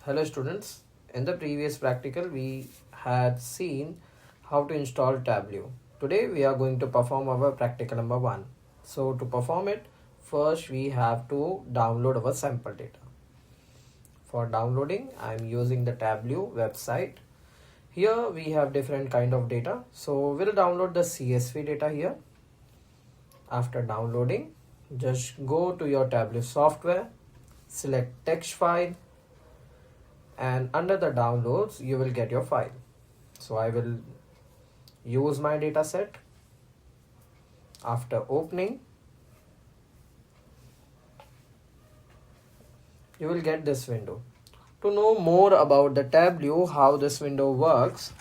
Hello students, in the previous practical we had seen how to install Tableau. Today we are going to perform our practical number 1. So to perform it, first we have to download our sample data. For downloading, I am using the Tableau website. Here we have different kind of data. So we'll download the CSV data here. After downloading, just go to your Tableau software, select text file, and under the downloads you will get your file. So I will use my dataset. After opening, you will get this window. To know more about the Tableau, how this window works,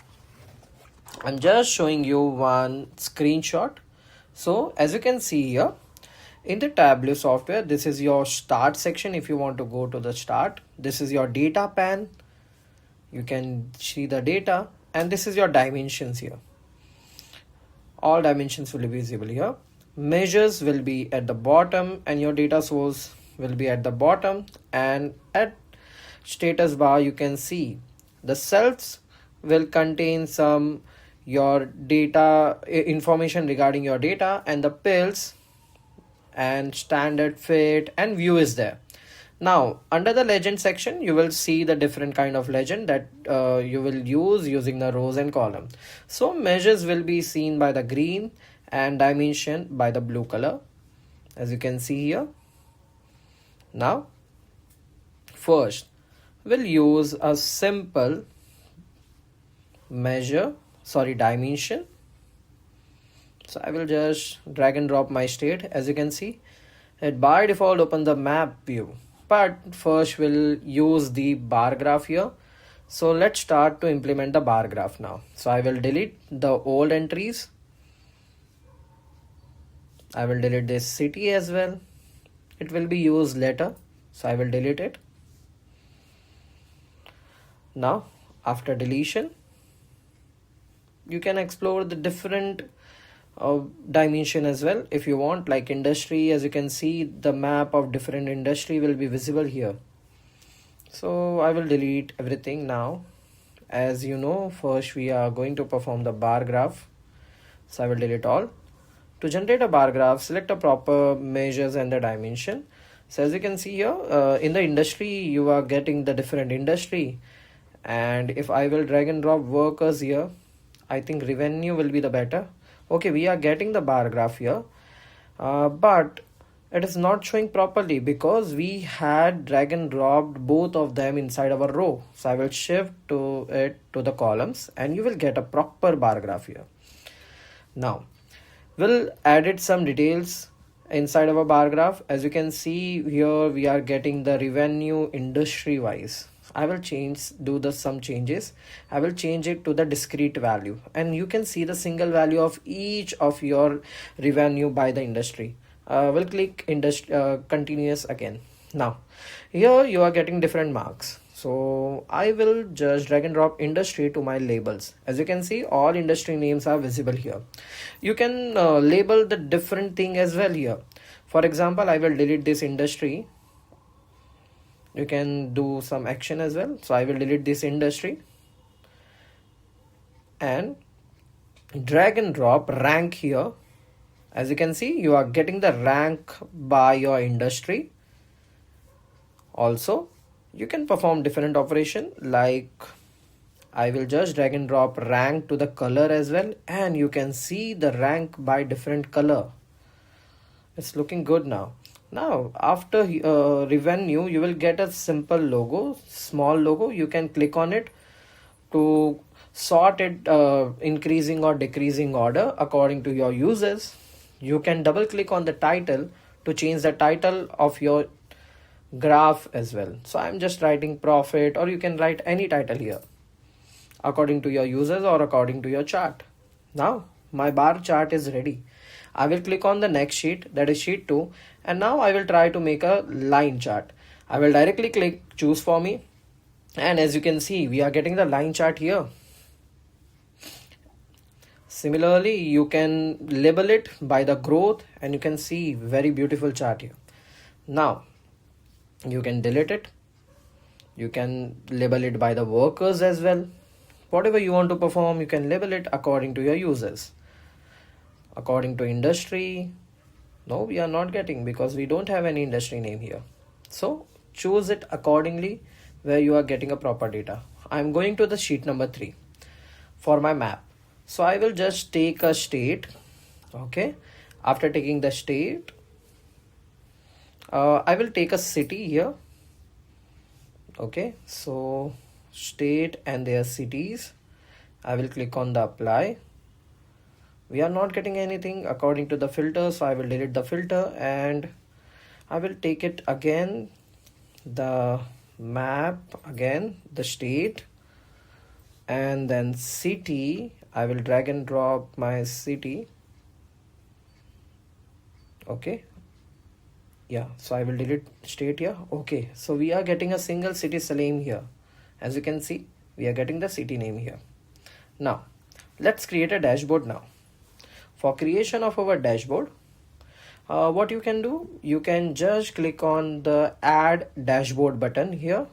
I'm just showing you one screenshot. So as you can see here, in the Tableau software, this is your start section. If you want to go to the start, this is your data pane. You can see the data, and this is your dimensions here. All dimensions will be visible here. Measures will be at the bottom, and your data source will be at the bottom. And at status bar, you can see the cells will contain some your data information regarding your data, and the pills and standard fit and view is there. Now under the legend section, you will see the different kind of legend that you will use using the rows and column. So measures will be seen by the green and dimension by the blue color, as you can see here. Now first we'll use a simple dimension. So I will just drag and drop my state. As you can see, it by default open the map view, but first we'll use the bar graph here. So let's start to implement the bar graph now. So I will delete the old entries. I will delete this city as well. It will be used later, so I will delete it. Now after deletion, you can explore the different dimension as well if you want, like industry. As you can see, the map of different industry will be visible here. So I will delete everything now. As you know, first we are going to perform the bar graph, so I will delete all. To generate a bar graph, select a proper measures and the dimension. So as you can see here, in the industry you are getting the different industry, and if I will drag and drop workers here, I think revenue will be the better. Okay, we are getting the bar graph here, but it is not showing properly because we had drag and dropped both of them inside our row. So I will shift to it to the columns, and you will get a proper bar graph here. Now we'll added some details inside our bar graph. As you can see here, we are getting the revenue industry wise. I will do some changes. I will change it to the discrete value, and you can see the single value of each of your revenue by the industry. We'll click continuous again. Now here you are getting different marks. So I will just drag and drop industry to my labels. As you can see, all industry names are visible here. You can label the different thing as well here. For example, I will delete this industry. You can do some action as well. So I will delete this industry and drag and drop rank here. As you can see, you are getting the rank by your industry. Also, you can perform different operation, like I will just drag and drop rank to the color as well, and you can see the rank by different color. It's looking good now. Now after revenue, you will get a simple logo, small logo. You can click on it to sort it increasing or decreasing order according to your users. You can double click on the title to change the title of your graph as well. So I'm just writing profit, or you can write any title here according to your users or according to your chart. Now my bar chart is ready. I will click on the next sheet, that is sheet 2, and now I will try to make a line chart. I will directly click choose for me, and as you can see, we are getting the line chart here. Similarly, you can label it by the growth, and you can see very beautiful chart here. Now you can delete it. You can label it by the workers as well. Whatever you want to perform, you can label it according to your users. According to industry, no, we are not getting because we don't have any industry name here. So choose it accordingly where you are getting a proper data. I'm going to the sheet number 3 for my map. So I will just take a state. Okay. After taking the state, I will take a city here. Okay. So state and their cities. I will click on the apply. We are not getting anything according to the filter, so I will delete the filter and I will take it again, the map, again the state, and then city. I will drag and drop my city. Okay, yeah, so I will delete state here. Okay, so we are getting a single city name here. As you can see, we are getting the city name here. Now let's create a dashboard now. For creation of our dashboard, what you can do, you can just click on the add dashboard button here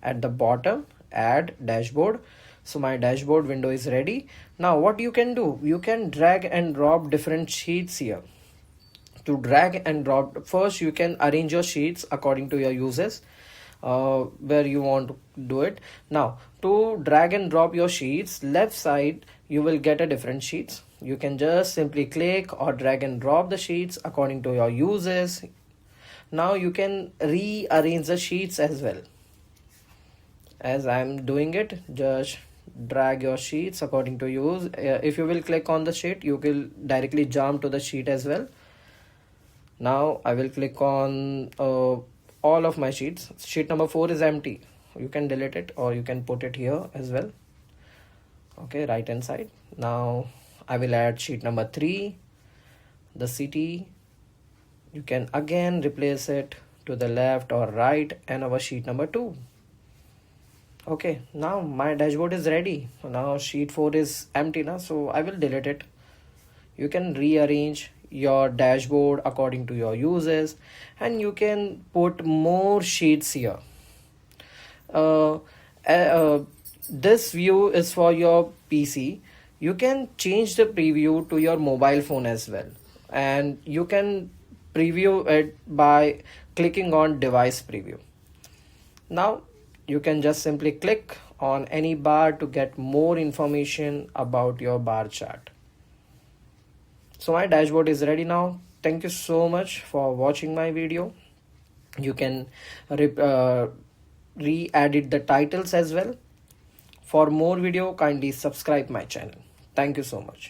at the bottom, add dashboard. So my dashboard window is ready. Now what you can do, you can drag and drop different sheets here. To drag and drop, first you can arrange your sheets according to your uses, where you want to do it. Now to drag and drop your sheets, left side you will get a different sheets. You can just simply click or drag and drop the sheets according to your uses. Now you can rearrange the sheets as well. As I'm doing it, just drag your sheets according to use. If you will click on the sheet, you will directly jump to the sheet as well. Now I will click on all of my sheets. Sheet number 4 is empty. You can delete it or you can put it here as well. Okay, right hand side. Now I will add sheet number 3, the city. You can again replace it to the left or right, and our sheet number 2. Okay, now my dashboard is ready. Now sheet 4 is empty now, so I will delete it. You can rearrange your dashboard according to your uses, and you can put more sheets here. This view is for your PC. You can change the preview to your mobile phone as well, and you can preview it by clicking on device preview. Now you can just simply click on any bar to get more information about your bar chart. So my dashboard is ready now. Thank you so much for watching my video. You can re-edit the titles as well. For more video, kindly subscribe my channel. Thank you so much.